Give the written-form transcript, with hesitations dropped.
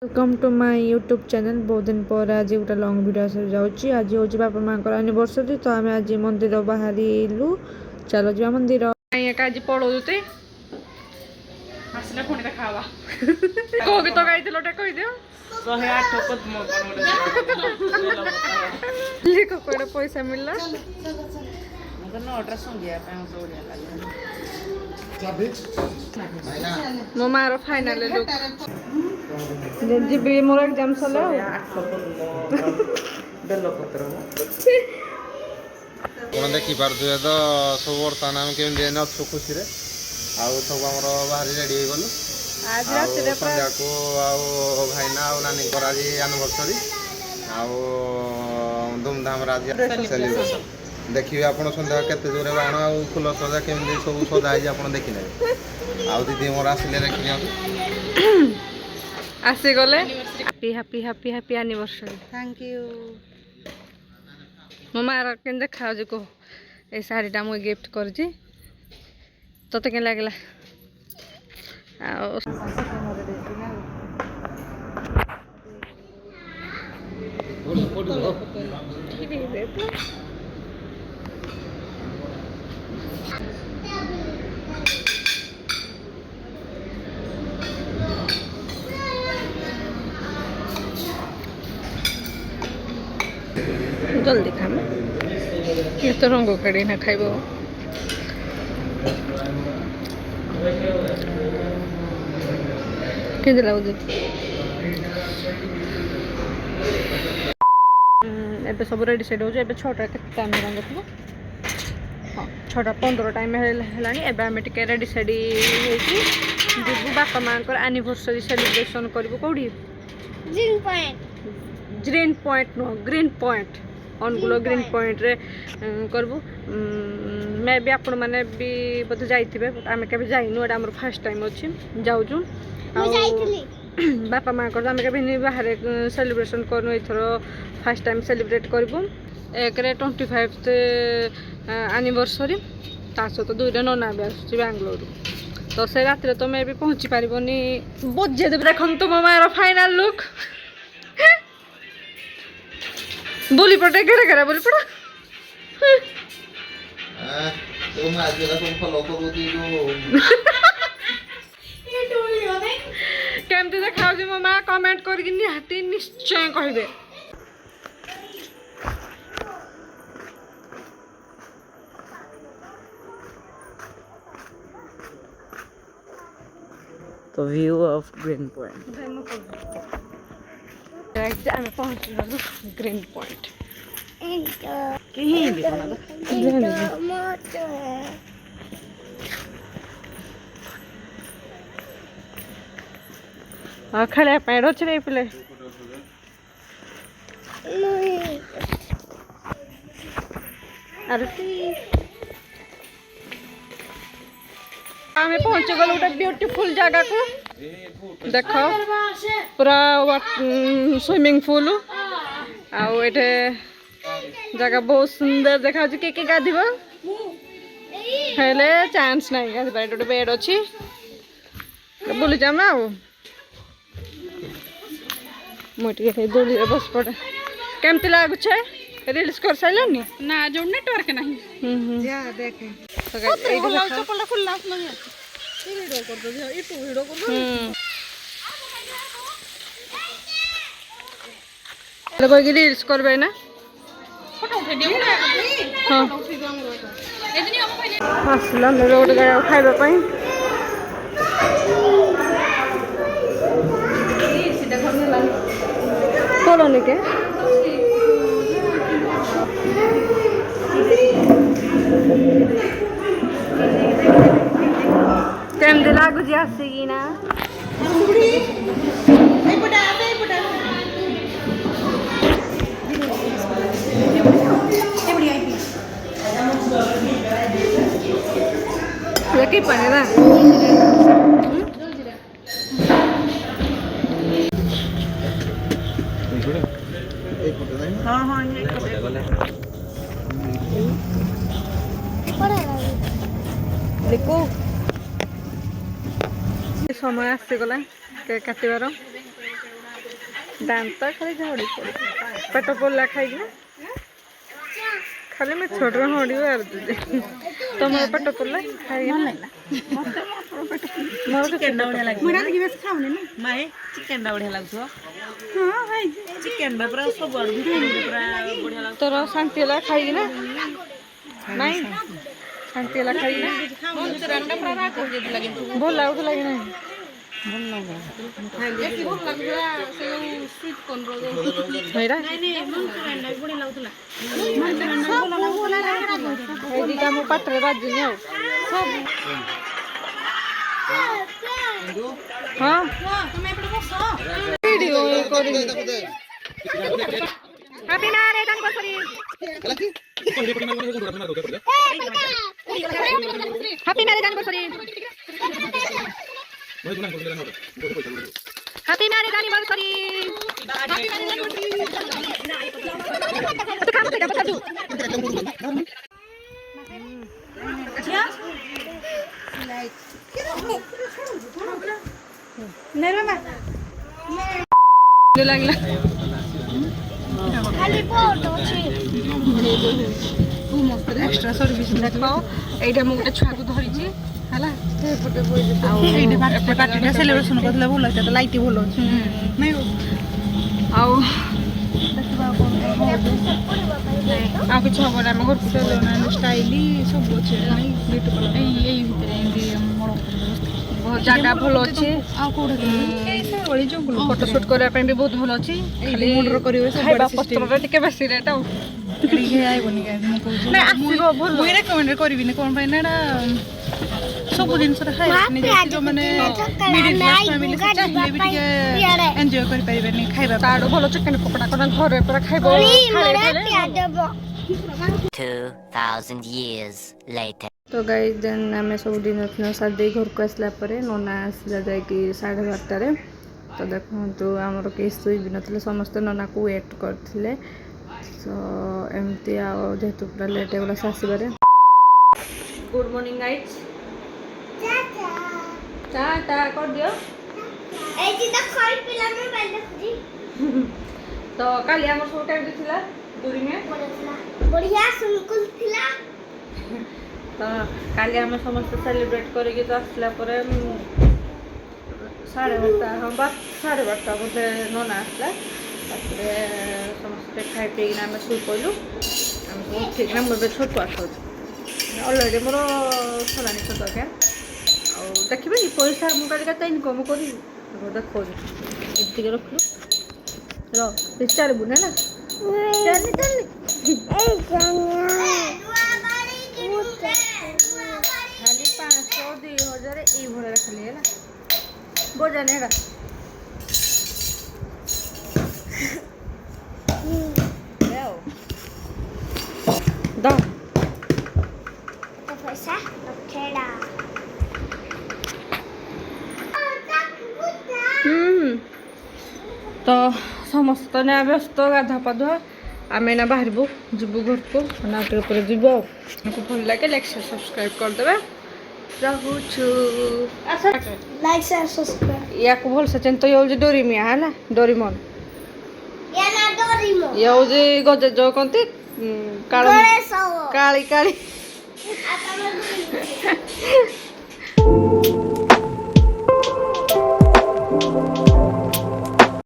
Welcome to my YouTube channel. बहुत दिन पर आज गोटे लंग वीडियो आस जाऊँगी। आज हूँ बापा माँ एनिवर्सरी तो आम आज मंदिर बाहरलु। चलो जा मंदिर आज पढ़ौते पुणी देखा कौ गीत गाई कहीदियो 108 पैसा मिलला मो मार फाइनाल लुक जी मोर एग्जाम सर देखी पारे तो सब बर्तमान आम केमी अच्छु खुशी सब आम बाहर रेडी हो गलु संध्या को भाईना नानी आज एनिवर्सरी धूमधाम आज सेलिब्रेशन देखिए आप सन्ध्या केते जोरे बाण आ फुल सजा केमी सब सजा आप देखने दीदी मोर आसिले देखी आसीगले happy happy happy happy anniversary. Thank you. मो मार के देखा कह ये शाढ़ीटा मुझे गिफ्ट कर तोते के लगला जल्दी खाम ये तो रंग काढ़ी ना खाइब के लगे एबे सब रेडी सेट हो 6टा के टाइम रंग थी हाँ 6:15 टाइम है आम टे रेडी सेडी जीवु बापा माँ एनिवर्सरी सेलिब्रेशन करूँ कौटी ग्रीन पॉइंट नुह green point Angul green point रे करबू मैं भी आपण मैंने भी बोधे जाइए आम के जाइनु एटा आम फर्स्ट टाइम अच्छी जाऊँ बापा माँ आम के बाहर सेलिब्रेशन करूँ एथर फर्स्ट टाइम सेलिब्रेट करूँ 1/25 एनिवर्सरी ता सहित 2 नना भी आस बेंगलोर तो से रात तो मैं भी पहुँची पारनी बजे देव देखो तुम मार फाइनाल लुक बोली पड़े घेरा घेरा बोली पड़ा केमती देखा मो माँ कमेंट करके निहाती निश्चय कहे तो व्यू ऑफ ग्रीन पॉइंट आम पहुँच गलु ग्रीन पॉइंट खेल अच्छे पे आम पहुँच गलु गोटे ब्यूटीफुल जगह को देख पूरा स्विमिंग पूल आठे जगह बहुत सुंदर देखा किए गाधब हेले चांस ना गाधबार गोटे बेड अच्छी बुली जामा मुझे दूली बस पड़े केमती लगुचे रिल्स कर सारे ना जो नेटवर्क कोई रिल्स करबे ना हाँ आसला गोटे जगह खावाई कौन के केमती लगुच आसिकी ना कि पानी ना हाँ हाँ देखो समय आसीगला केक काटार ଦାନ୍ତ ଖାଲି ଝଡ଼ି ପଡ଼େ ପେଟ ପୋଲା ଖାଇକି ନା ଖାଲି ମୁଁ ଛୋଟ ହଡ଼ି ବାହାରୁଛି ତମର ପେଟ ପୋଲା ଖାଇକି ନା ମୋର ଚିକେନ୍ ଟା ବଢ଼ିଆ ଲାଗେ ମୁଁ ରାତିକି ବେଶୀ ଖାଉନି ନା ମାଏ ଚିକେନ୍ ଟା ବଢ଼ିଆ ଲାଗୁଥିବ ହଁ ଭାଇ ଚିକେନ୍ ଟା ପୁରା ସବୁଆଡ଼ୁ ପୁରା ବଢ଼ିଆ ଲାଗୁଥିବ ତୋର ଶାନ୍ତି ହେଲା ଖାଇକି ନା ନାଇଁ ଶାନ୍ତି ହେଲା ଖାଇକି ନା ଭଲ ଲାଗୁଥିଲା କି ନାହିଁ ହେଇଟା ଏଇଦିକା ମୋ ପାଟିରେ ବାଜୁନି ଆଉ ହଁ ଭିଡ଼ିଓ କରିବି happy marriage anniversary happy marriage anniversary Happy marriage anniversary! Happy marriage anniversary! Extra service देख एटा मु गोटे छुआ को धरिची हला पार्टी सेलिब्रेशन करले भल होता लाइट भल नहीं आउ किसी हम आम घर को स्टाइल सब अच्छे जगह भल अच्छे फोटोशूट करने भी बहुत भल अच्छे खाଇବା ପତ୍ରରେ ଟିକେ ବେଶୀ ରେଟ୍ ଆଉ ରେକମେଣ୍ଡ କରିବିନି କ'ଣ ପାଇଁ ନା ଏଇଟା ସବୁ ଜିନିଷରେ ମାନେ ମିଡିଲ କ୍ଲାସ ଫ୍ୟାମିଲି ଚାହିଁଲେ ବି ଟିକେ ଏନ୍ଜୟ କରିପାରିବେନି ଖାଇବା ତାଠୁ ଭଲ ଚିକେନ ପକୋଡା କ'ଣ ଘରେ ପୁରା ଖାଇବ 2000 years later. तो गाइस देन आम सब डिनर फिनर सारी घर को आसला नना आसला जाकि 12:30 तो देखो आमर कई शुई भी ना समस्ते नना को वेट करते सो एमती जेहेतु पूरा लेट होगा से आसबारे गुड मॉर्निंग गाइस टा कर दियो तो काली आमर सब टाइम दिथिला दूरी में बढ़िया सुनकुल थिला तो काली आम समस्त सेलिब्रेट करके तो आसला 12:30 हाँ 12:30 बोधे नना आसला समस्ते खाई पीना आम शुई पड़ू आम सब उठिकना मुझे छतुआ खाऊँ अलरेडी मोर सलानी छतुआ क्या देखिए कि पैसा मुझे केते इनकम करी देखो एमती रखलु चारबू ना खाली 500 2000 ये भाई खाली है बजाने है तो समस्त ने व्यस्त गाधा पाधुआ आम ना बाहर जीवु घर को जीव आपको भल लगे लाइक शेयर सब्सक्राइब करदे या भल से चिंता ये हूँ डोरीमिया है ना डोरीमन ये हूँ गज जो कहती काली काली